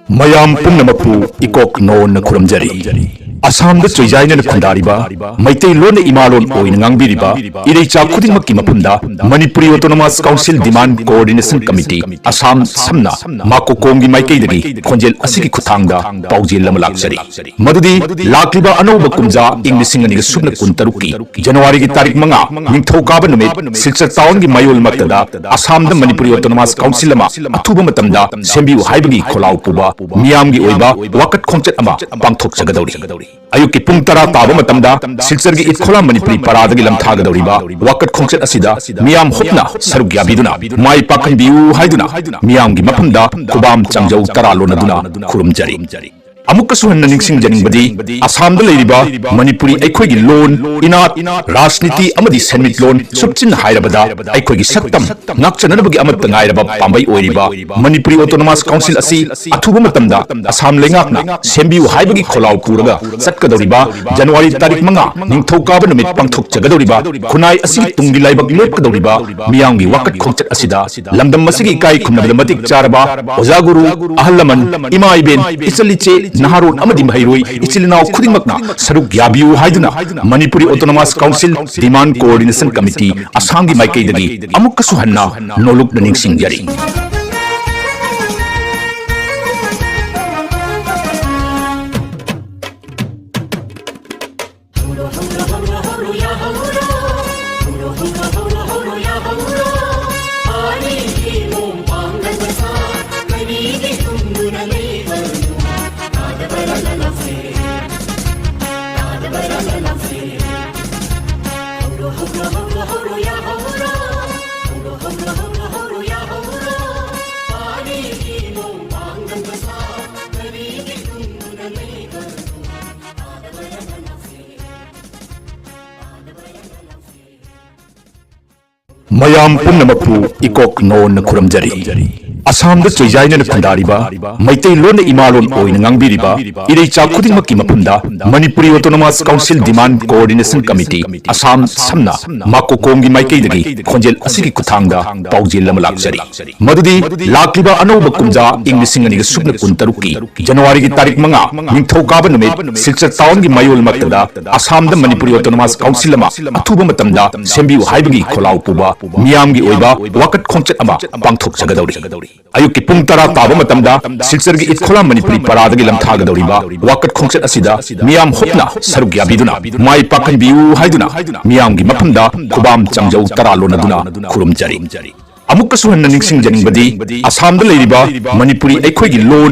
mayam punnamapu ikok non kuramjari Assam da choijaina na khundariba maitai lon imalon oin ngangbiriba ireicha khudingmakki mapumda Manipuri Autonomous Council Demand Coordination Committee Assam samna makokomgi maikai khonjel asigi khuthangda paujil lama lakjari madudi lakliba anoba kumja inglising ani subna kuntaruki January gi tarik manga ningthokaba numit silchar town gi mayol maktada Assam da Manipuri Autonomous Council lama athuba matamda sembiu haibagi kholau puba miyam gi oiba wakat khongchat ama pangthok jagadawri ayuki pung tara taba matamda silchar gi itkhola Manipuri parada gi lamthagadauriba wakat khongchat asida miyam hopna saruk yabiduna mai pakhan biu haiduna miyam gi maphamda kubam changjau tara lonaduna khurumjari amukkasu hanna ningsing janingbadi Assam da leiriba Manipuri aikhoigi lon inat rajniti amadi senmit lon subchin hairabada aikhoigi saktam ngakchanabagi amatta ngairaba pambai oiriba Manipuri Autonomous Council asi athuba matamda Assam lengakna sembiu haibagi kholau puraga satkadoriba January tarik manga ningthokaba numit pangthok jagadoriba khunai asi tungi laibak lepkadoriba miyamgi wakat khongchat asida lamdam masigi kai khumnabada matik charaba ojaguru ahallaman imaiben ichaliche Naharun amadi mahairoi ichilinaw khudingmakna saruk yabiu haiduna Manipuri Autonomous Council Demand Coordination Committee Assam gi maikaidagi amukkasu hanna noluk naningsing jari mayam punnamapu ikok non kuramjari Assam da choijaina na khundariba maitai lon imalon oin ngangbiriba ireicha khudingmakki mapumda Manipuri Autonomous Council Demand Coordination Committee Assam samna makokomgi maikai khonjel asigi khuthangda paujil lama lakjari madudi lakliba anoba kumja inglising ani subna kuntaruki January gi tarik manga ningthokaba numit silchar town gi mayol maktada Assam da Manipuri Autonomous Council lama athuba matamda sembiu haibagi kholau puba miyam gi oiba wakat khongchat ama pangthok jagadawri ayuki pung tara taba matamda silchar gi itkhola Manipuri parada gi lamthagadauriba wakat khongchat asida miyam hopna saruk yabiduna mai pakhan biu haiduna miyam gi maphamda kubam changjau tara lonaduna khurumjari amukkasu hanna ningsing janingbadi Assam da leiriba Manipuri aikhoigi lon